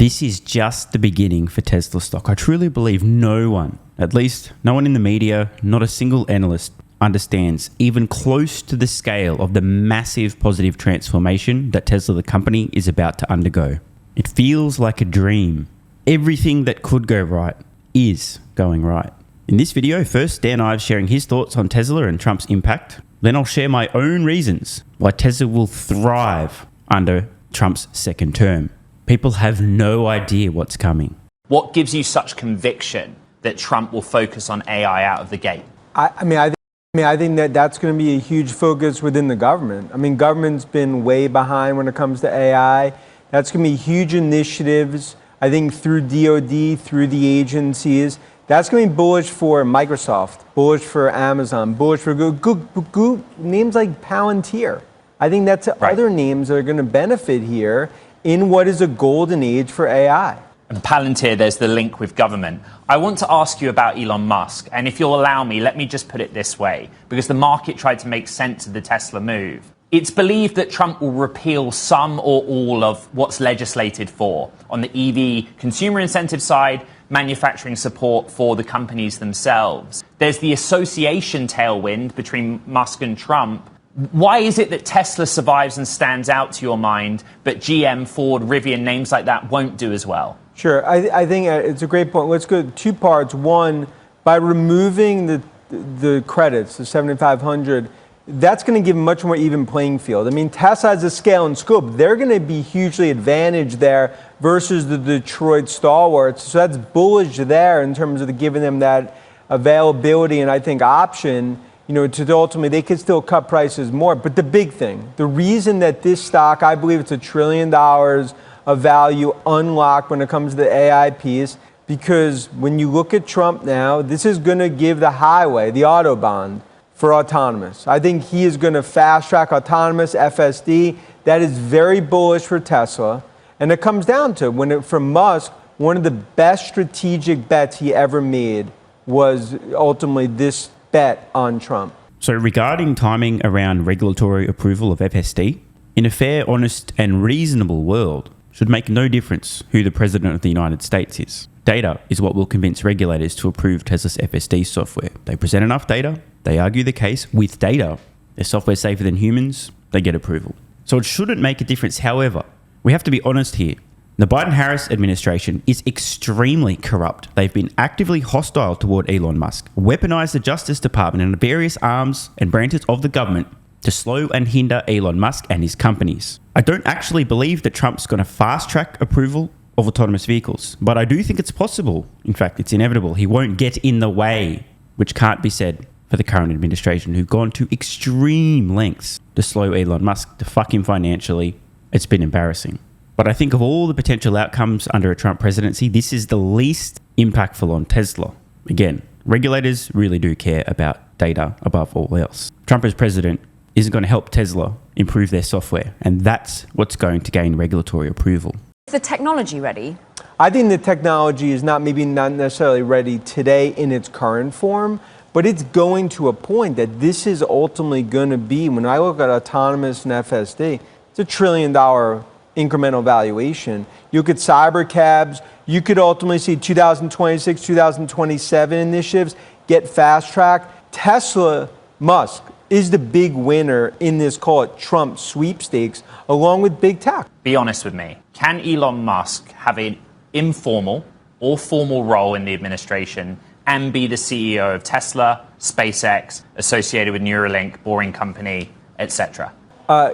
This is just the beginning for Tesla stock. I truly believe no one, at least no one in the media, not a single analyst, understands even close to the scale of the massive positive transformation that Tesla the company is about to undergo. It feels like a dream. Everything that could go right is going right. In this video, first Dan Ives sharing his thoughts on Tesla and Trump's impact. Then I'll share my own reasons why Tesla will thrive under Trump's second term. People have no idea what's coming. What gives you such conviction that Trump will focus on AI out of the gate? I think that's going to be a huge focus within the government. Government's been way behind when it comes to AI. That's going to be huge initiatives, I think, through DOD, through the agencies. That's going to be bullish for Microsoft, bullish for Amazon, bullish for Google, names like Palantir. I think that's right. Other names that are going to benefit here in what is a golden age for AI. And Palantir, there's the link with government. I want to ask you about Elon Musk. And if you'll allow me, let me just put it this way, because the market tried to make sense of the Tesla move. It's believed that Trump will repeal some or all of what's legislated for on the EV consumer incentive side, manufacturing support for the companies themselves. There's the association tailwind between Musk and Trump. Why is it that Tesla survives and stands out to your mind, but GM, Ford, Rivian, names like that won't do as well? Sure. I think it's a great point. Let's go two parts. One, by removing the credits, the 7,500, that's going to give a much more even playing field. Tesla has a scale and scope. They're going to be hugely advantaged there versus the Detroit stalwarts. So that's bullish there in terms of giving them that availability and I think option, to ultimately they could still cut prices more. But the big thing, the reason that this stock, I believe it's $1 trillion of value unlocked when it comes to the AI piece, because when you look at Trump now, this is going to give the highway, the Autobahn, for autonomous. I think he is going to fast track autonomous FSD. That is very bullish for Tesla. And it comes down to, for Musk, one of the best strategic bets he ever made was ultimately this bet on Trump. So regarding timing around regulatory approval of FSD, in a fair, honest and reasonable world, should make no difference who the President of the United States is. Data is what will convince regulators to approve Tesla's FSD software. They present enough data, they argue the case with data. Their software safer than humans, they get approval. So it shouldn't make a difference. However, we have to be honest here. The Biden-Harris administration is extremely corrupt. They've been actively hostile toward Elon Musk, weaponized the Justice Department and various arms and branches of the government to slow and hinder Elon Musk and his companies. I don't actually believe that Trump's going to fast-track approval of autonomous vehicles, but I do think it's possible. In fact, it's inevitable. He won't get in the way, which can't be said for the current administration, who've gone to extreme lengths to slow Elon Musk, to fuck him financially. It's been embarrassing. But I think of all the potential outcomes under a Trump presidency, this is the least impactful on Tesla. Again, regulators really do care about data above all else. Trump as president isn't going to help Tesla improve their software, and that's what's going to gain regulatory approval. Is the technology ready? I think the technology is not necessarily ready today in its current form, but it's going to a point that this is ultimately going to be, when I look at autonomous and FSD, it's $1 trillion incremental valuation. You look at cyber cabs, you could ultimately see 2026, 2027 initiatives get fast tracked. Tesla, Musk is the big winner in this, call it Trump sweepstakes, along with big tech. Be honest with me. Can Elon Musk have an informal or formal role in the administration and be the CEO of Tesla, SpaceX, associated with Neuralink, Boring Company, etc.?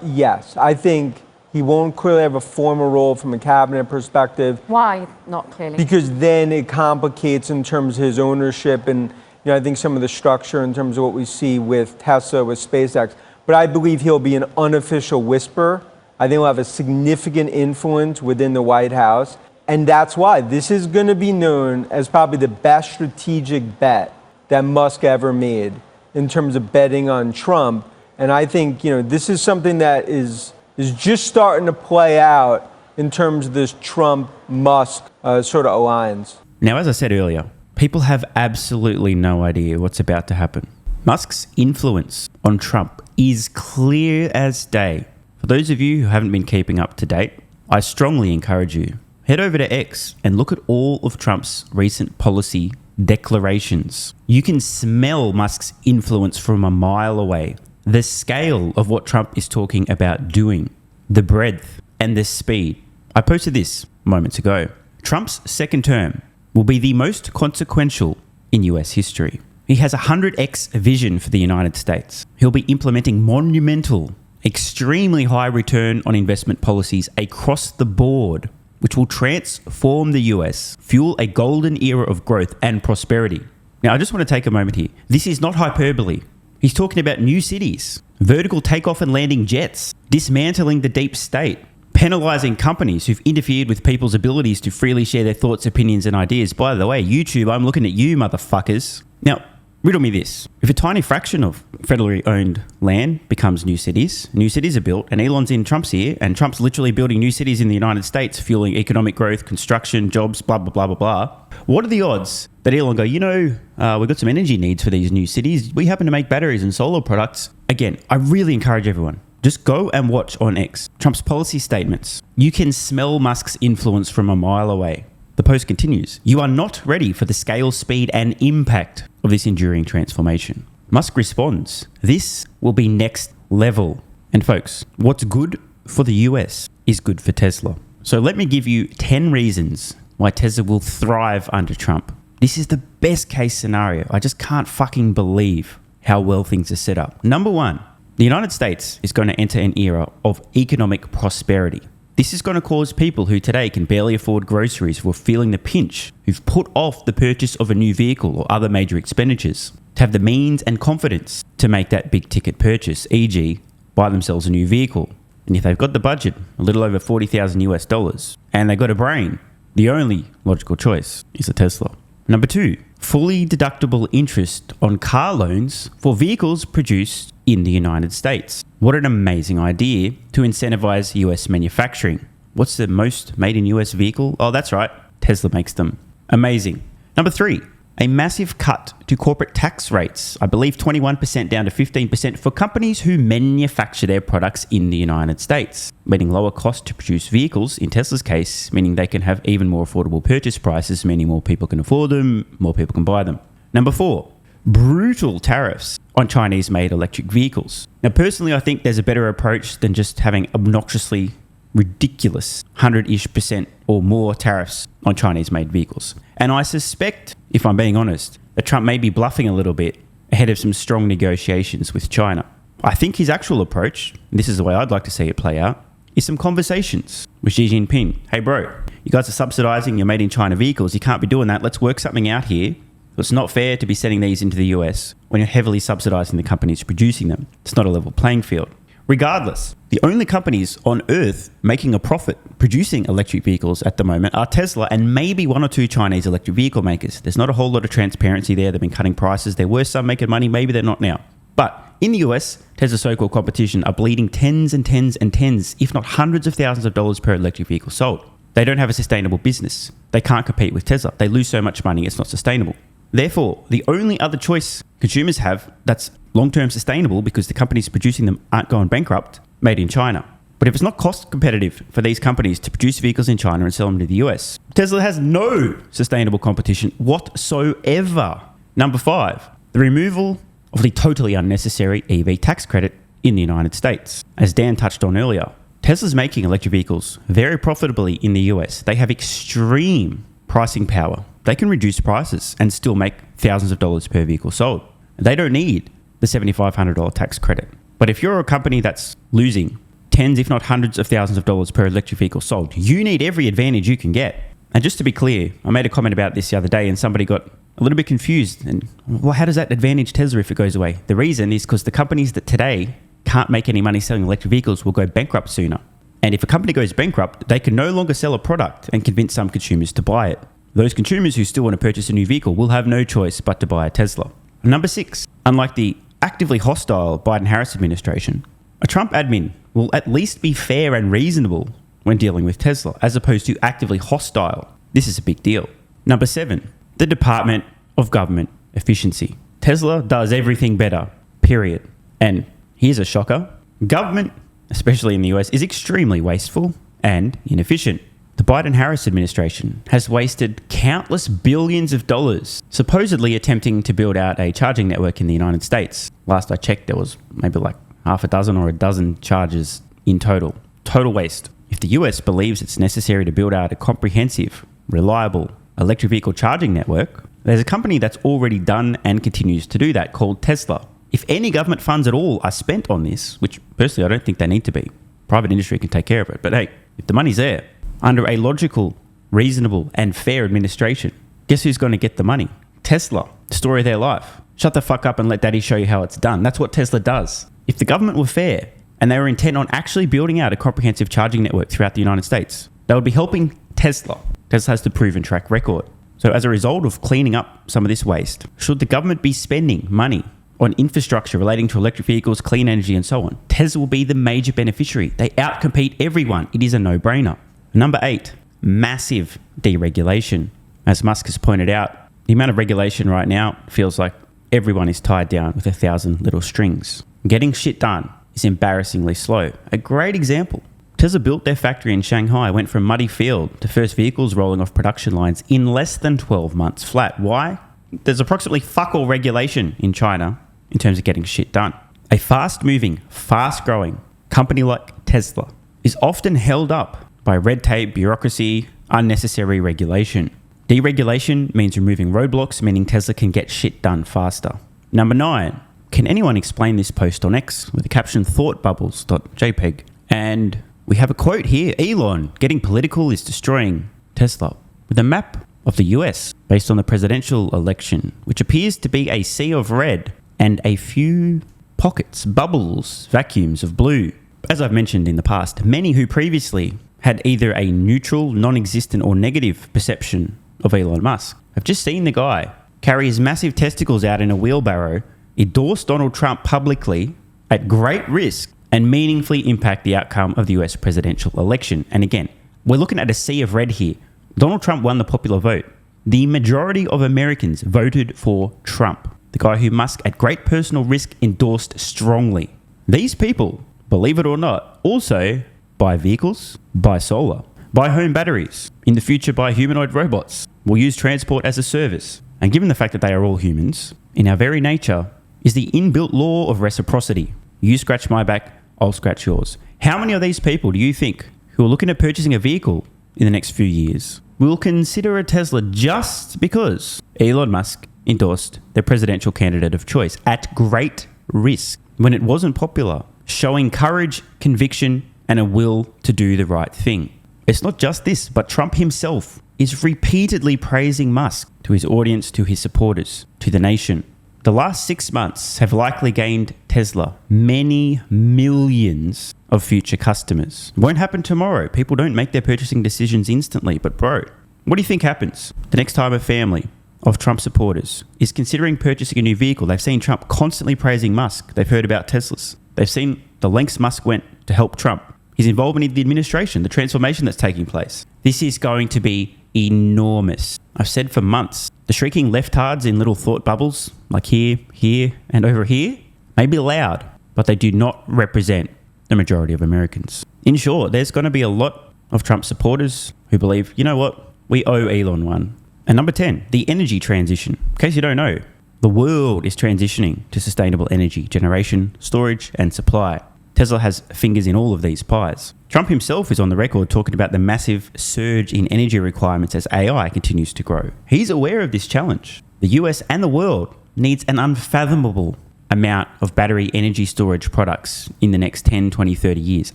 Yes. I think he won't clearly have a formal role from a cabinet perspective. Why not clearly? Because then it complicates in terms of his ownership and I think some of the structure in terms of what we see with Tesla, with SpaceX. But I believe he'll be an unofficial whisperer. I think he'll have a significant influence within the White House. And that's why this is going to be known as probably the best strategic bet that Musk ever made in terms of betting on Trump. And I think, this is something that is just starting to play out in terms of this Trump-Musk sort of alliance. Now, as I said earlier, people have absolutely no idea what's about to happen. Musk's influence on Trump is clear as day. For those of you who haven't been keeping up to date, I strongly encourage you head over to X and look at all of Trump's recent policy declarations. You can smell Musk's influence from a mile away. The scale of what Trump is talking about doing, the breadth and the speed. I posted this moments ago. Trump's second term will be the most consequential in US history. He has a 100x vision for the United States. He'll be implementing monumental, extremely high return on investment policies across the board, which will transform the US, fuel a golden era of growth and prosperity. Now, I just want to take a moment here. This is not hyperbole. He's talking about new cities, vertical takeoff and landing jets, dismantling the deep state, penalising companies who've interfered with people's abilities to freely share their thoughts, opinions and ideas. By the way, YouTube, I'm looking at you motherfuckers. Now, riddle me this. If a tiny fraction of federally owned land becomes new cities are built, and Elon's in Trump's ear, and Trump's literally building new cities in the United States, fueling economic growth, construction, jobs, blah, blah, blah, blah, blah. What are the odds that Elon go, we've got some energy needs for these new cities. We happen to make batteries and solar products. Again, I really encourage everyone, just go and watch on X Trump's policy statements. You can smell Musk's influence from a mile away. The post continues, you are not ready for the scale, speed and impact of this enduring transformation. Musk responds, this will be next level. And folks, what's good for the US is good for Tesla. So let me give you 10 reasons why Tesla will thrive under Trump. This is the best case scenario. I just can't fucking believe how well things are set up. Number one, the United States is going to enter an era of economic prosperity. This is going to cause people who today can barely afford groceries, who are feeling the pinch, who've put off the purchase of a new vehicle or other major expenditures, to have the means and confidence to make that big ticket purchase, e.g. buy themselves a new vehicle. And if they've got the budget, a little over $40,000 US, and they've got a brain, the only logical choice is a Tesla. Number two, fully deductible interest on car loans for vehicles produced in the United States. What an amazing idea to incentivize US manufacturing. What's the most made in US vehicle? Oh, that's right. Tesla makes them. Amazing. Number three, a massive cut to corporate tax rates. I believe 21% down to 15% for companies who manufacture their products in the United States, meaning lower cost to produce vehicles, in Tesla's case, meaning they can have even more affordable purchase prices, meaning more people can afford them, more people can buy them. Number four, brutal tariffs on Chinese-made electric vehicles. Now, personally, I think there's a better approach than just having obnoxiously ridiculous 100-ish% or more tariffs on Chinese-made vehicles. And I suspect, if I'm being honest, that Trump may be bluffing a little bit ahead of some strong negotiations with China. I think his actual approach, and this is the way I'd like to see it play out, is some conversations with Xi Jinping. Hey bro, you guys are subsidizing your made-in-China vehicles. You can't be doing that. Let's work something out here. It's not fair to be sending these into the US when you're heavily subsidizing the companies producing them. It's not a level playing field. Regardless, the only companies on Earth making a profit producing electric vehicles at the moment are Tesla and maybe one or two Chinese electric vehicle makers. There's not a whole lot of transparency there. They've been cutting prices. There were some making money. Maybe they're not now. But in the US, Tesla's so-called competition are bleeding tens and tens and tens, if not hundreds of thousands of dollars per electric vehicle sold. They don't have a sustainable business. They can't compete with Tesla. They lose so much money, it's not sustainable. Therefore, the only other choice consumers have that's long-term sustainable, because the companies producing them aren't going bankrupt, made in China. But if it's not cost competitive for these companies to produce vehicles in China and sell them to the US, Tesla has no sustainable competition whatsoever. Number five, the removal of the totally unnecessary EV tax credit in the United States. As Dan touched on earlier, Tesla's making electric vehicles very profitably in the US. They have extreme pricing power. They can reduce prices and still make thousands of dollars per vehicle sold. They don't need the $7,500 tax credit. But if you're a company that's losing tens, if not hundreds of thousands of dollars per electric vehicle sold, you need every advantage you can get. And just to be clear, I made a comment about this the other day and somebody got a little bit confused. And well, how does that advantage Tesla if it goes away? The reason is because the companies that today can't make any money selling electric vehicles will go bankrupt sooner. And if a company goes bankrupt, they can no longer sell a product and convince some consumers to buy it. Those consumers who still want to purchase a new vehicle will have no choice but to buy a Tesla. Number six, unlike the actively hostile Biden-Harris administration, a Trump admin will at least be fair and reasonable when dealing with Tesla, as opposed to actively hostile. This is a big deal. Number seven, the Department of Government Efficiency. Tesla does everything better, period. And here's a shocker. Government, especially in the US, is extremely wasteful and inefficient. The Biden-Harris administration has wasted countless billions of dollars supposedly attempting to build out a charging network in the United States. Last I checked, there was maybe like half a dozen or a dozen chargers in total. Total waste. If the US believes it's necessary to build out a comprehensive, reliable electric vehicle charging network, there's a company that's already done and continues to do that called Tesla. If any government funds at all are spent on this, which personally I don't think they need to be, private industry can take care of it. But hey, if the money's there, under a logical, reasonable, and fair administration, guess who's going to get the money? Tesla. Story of their life. Shut the fuck up and let daddy show you how it's done. That's what Tesla does. If the government were fair and they were intent on actually building out a comprehensive charging network throughout the United States, they would be helping Tesla. Tesla has the proven track record. So as a result of cleaning up some of this waste, should the government be spending money on infrastructure relating to electric vehicles, clean energy, and so on, Tesla will be the major beneficiary. They outcompete everyone. It is a no-brainer. Number 8, massive deregulation. As Musk has pointed out, the amount of regulation right now feels like everyone is tied down with 1,000 little strings. Getting shit done is embarrassingly slow. A great example. Tesla built their factory in Shanghai, went from muddy field to first vehicles rolling off production lines in less than 12 months flat. Why? There's approximately fuck all regulation in China in terms of getting shit done. A fast-moving, fast-growing company like Tesla is often held up by red tape, bureaucracy, unnecessary regulation. Deregulation means removing roadblocks, meaning Tesla can get shit done faster. Number 9, can anyone explain this post on X with the caption thoughtbubbles.jpg? And we have a quote here. Elon, getting political is destroying Tesla. With a map of the US based on the presidential election, which appears to be a sea of red and a few pockets, bubbles, vacuums of blue. As I've mentioned in the past, many who previously had either a neutral, non-existent or negative perception of Elon Musk have just seen the guy carry his massive testicles out in a wheelbarrow, endorse Donald Trump publicly at great risk, and meaningfully impact the outcome of the US presidential election. And again, we're looking at a sea of red here. Donald Trump won the popular vote. The majority of Americans voted for Trump, the guy who Musk at great personal risk endorsed strongly. These people, believe it or not, also buy vehicles, buy solar, buy home batteries, in the future buy humanoid robots, will use transport as a service. And given the fact that they are all humans, in our very nature is the inbuilt law of reciprocity. You scratch my back, I'll scratch yours. How many of these people do you think who are looking at purchasing a vehicle in the next few years will consider a Tesla just because Elon Musk endorsed their presidential candidate of choice at great risk when it wasn't popular, showing courage, conviction, and a will to do the right thing? It's not just this, but Trump himself is repeatedly praising Musk to his audience, to his supporters, to the nation. The last 6 months have likely gained Tesla many millions of future customers. It won't happen tomorrow. People don't make their purchasing decisions instantly. But bro, what do you think happens the next time a family of Trump supporters is considering purchasing a new vehicle? They've seen Trump constantly praising Musk. They've heard about Teslas. They've seen the lengths Musk went to help Trump. His involvement in the administration, the transformation that's taking place. This is going to be enormous. I've said for months, the shrieking leftards in little thought bubbles, like here, here, and over here, may be loud, but they do not represent the majority of Americans. In short, there's going to be a lot of Trump supporters who believe, you know what, we owe Elon one. And number 10, the energy transition. In case you don't know, the world is transitioning to sustainable energy generation, storage, and supply. Tesla has fingers in all of these pies. Trump himself is on the record talking about the massive surge in energy requirements as AI continues to grow. He's aware of this challenge. The US and the world needs an unfathomable amount of battery energy storage products in the next 10, 20, 30 years.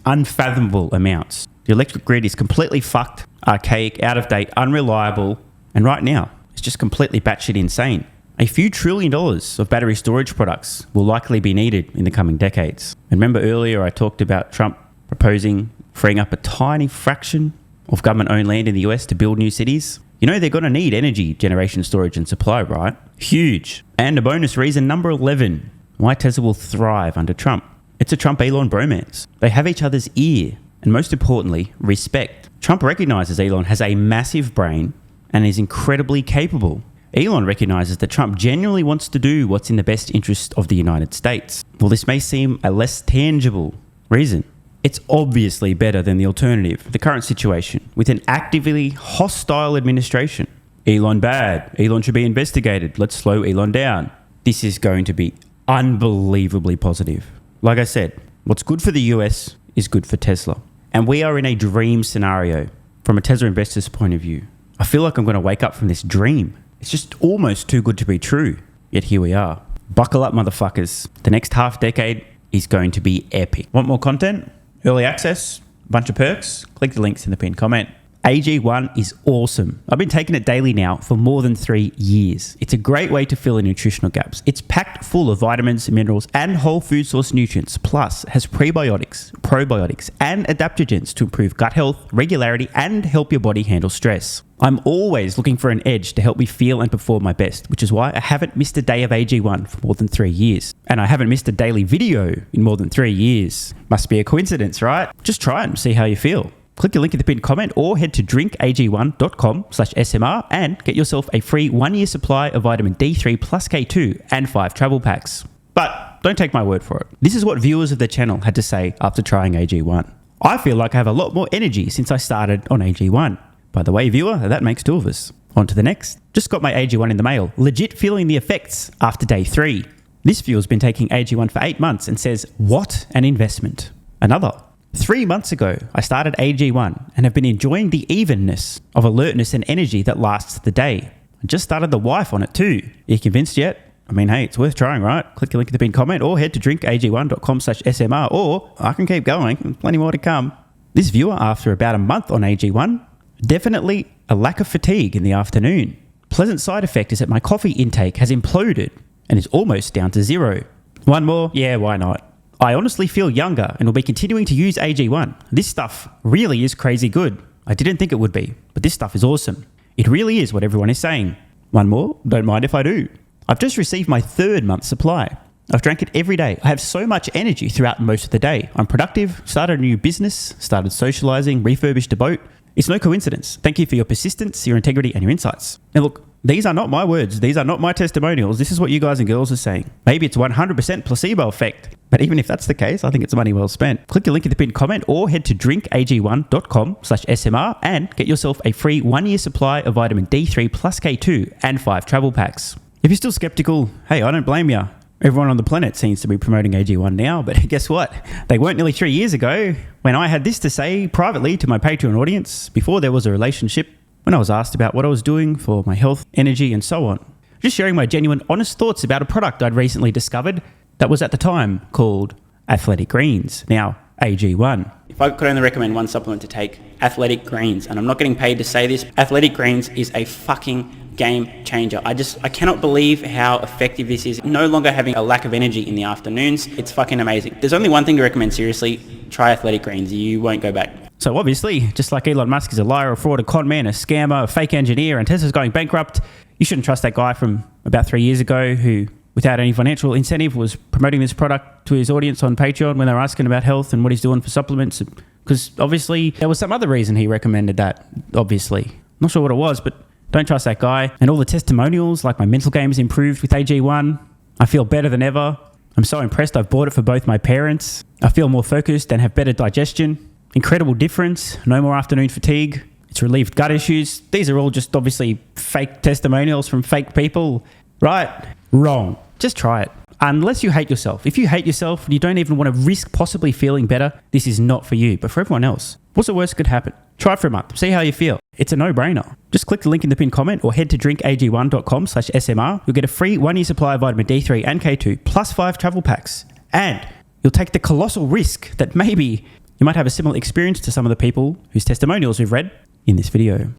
Unfathomable amounts. The electric grid is completely fucked, archaic, out of date, unreliable, and right now it's just completely batshit insane. A few $1 trillion of battery storage products will likely be needed in the coming decades. And remember earlier I talked about Trump proposing freeing up a tiny fraction of government-owned land in the US to build new cities? You know they're going to need energy generation, storage and supply, right? Huge. And a bonus reason, number 11, why Tesla will thrive under Trump. It's a Trump-Elon bromance. They have each other's ear. And most importantly, respect. Trump recognizes Elon has a massive brain and is incredibly capable. Elon recognizes that Trump genuinely wants to do what's in the best interest of the United States. While this may seem a less tangible reason, It's obviously better than the alternative, the current situation, with an actively hostile administration. Elon bad. Elon should be investigated. Let's slow Elon down. This is going to be unbelievably positive. Like I said, what's good for the US is good for Tesla. And we are in a dream scenario from a Tesla investor's point of view. I feel like I'm going to wake up from this dream. It's just almost too good to be true. Yet here we are. Buckle up, motherfuckers. The next half decade is going to be epic. Want more content? Early access? Bunch of perks? Click the links in the pinned comment. AG1 is awesome. I've been taking it daily now for more than 3 years. It's a great way to fill in nutritional gaps. It's packed full of vitamins, minerals, and whole food source nutrients, plus has prebiotics, probiotics, and adaptogens to improve gut health, regularity, and help your body handle stress. I'm always looking for an edge to help me feel and perform my best, which is why I haven't missed a day of AG1 for more than 3 years. And I haven't missed a daily video in more than 3 years. Must be a coincidence, right? Just try it and see how you feel. Click the link in the pinned comment or head to drinkag1.com/SMR and get yourself a free 1-year supply of vitamin D3 plus K2 and 5 travel packs. But don't take my word for it. This is what viewers of the channel had to say after trying AG1. I feel like I have a lot more energy since I started on AG1. By the way, viewer, that makes 2 of us. On to the next. Just got my AG1 in the mail. Legit feeling the effects after day 3. This viewer's been taking AG1 for 8 months and says, what an investment. Another. 3 months ago, I started AG1 and have been enjoying the evenness of alertness and energy that lasts the day. I just started the wife on it too. Are you convinced yet? I mean, hey, it's worth trying, right? Click the link in the pinned comment or head to drinkag1.com/SMR or I can keep going. Plenty more to come. This viewer, after about a month on AG1, definitely a lack of fatigue in the afternoon. Pleasant side effect is that my coffee intake has imploded and is almost down to 0. One more? Yeah, why not? I honestly feel younger and will be continuing to use AG1. This stuff really is crazy good. I didn't think it would be, but this stuff is awesome. It really is what everyone is saying. One more? Don't mind if I do. I've just received my 3rd month supply. I've drank it every day. I have so much energy throughout most of the day. I'm productive, started a new business, started socializing, refurbished a boat. It's no coincidence. Thank you for your persistence, your integrity, and your insights. Now look, these are not my words. These are not my testimonials. This is what you guys and girls are saying. Maybe it's 100% placebo effect. But even if that's the case, I think it's money well spent. Click the link in the pinned comment or head to drinkag1.com/SMR and get yourself a free 1-year supply of vitamin D3 plus K2 and 5 travel packs. If you're still skeptical, hey, I don't blame you. Everyone on the planet seems to be promoting AG1 now, but guess what? They weren't nearly 3 years ago when I had this to say privately to my Patreon audience before there was a relationship, when I was asked about what I was doing for my health, energy, and so on. Just sharing my genuine, honest thoughts about a product I'd recently discovered that was at the time called Athletic Greens, now AG1. If I could only recommend one supplement to take, Athletic Greens, and I'm not getting paid to say this, Athletic Greens is a fucking game changer. I cannot believe how effective this is. No longer having a lack of energy in the afternoons. It's fucking amazing. There's only one thing to recommend seriously. Try Athletic Greens. You won't go back. So obviously, just like Elon Musk is a liar, a fraud, a con man, a scammer, a fake engineer, and Tesla's going bankrupt, you shouldn't trust that guy from about 3 years ago who, without any financial incentive, was promoting this product to his audience on Patreon when they were asking about health and what he's doing for supplements. Because obviously, there was some other reason he recommended that, obviously. Not sure what it was, but don't trust that guy. And all the testimonials, like my mental game has improved with AG1. I feel better than ever. I'm so impressed I've bought it for both my parents. I feel more focused and have better digestion. Incredible difference. No more afternoon fatigue. It's relieved gut issues. These are all just obviously fake testimonials from fake people. Right? Wrong. Just try it. Unless you hate yourself. If you hate yourself and you don't even want to risk possibly feeling better, this is not for you. But for everyone else, what's the worst that could happen? Try it for a month. See how you feel. It's a no-brainer. Just click the link in the pinned comment or head to drinkag1.com/SMR. You'll get a free 1-year supply of vitamin D3 and K2 plus 5 travel packs. And you'll take the colossal risk that maybe you might have a similar experience to some of the people whose testimonials we've read in this video.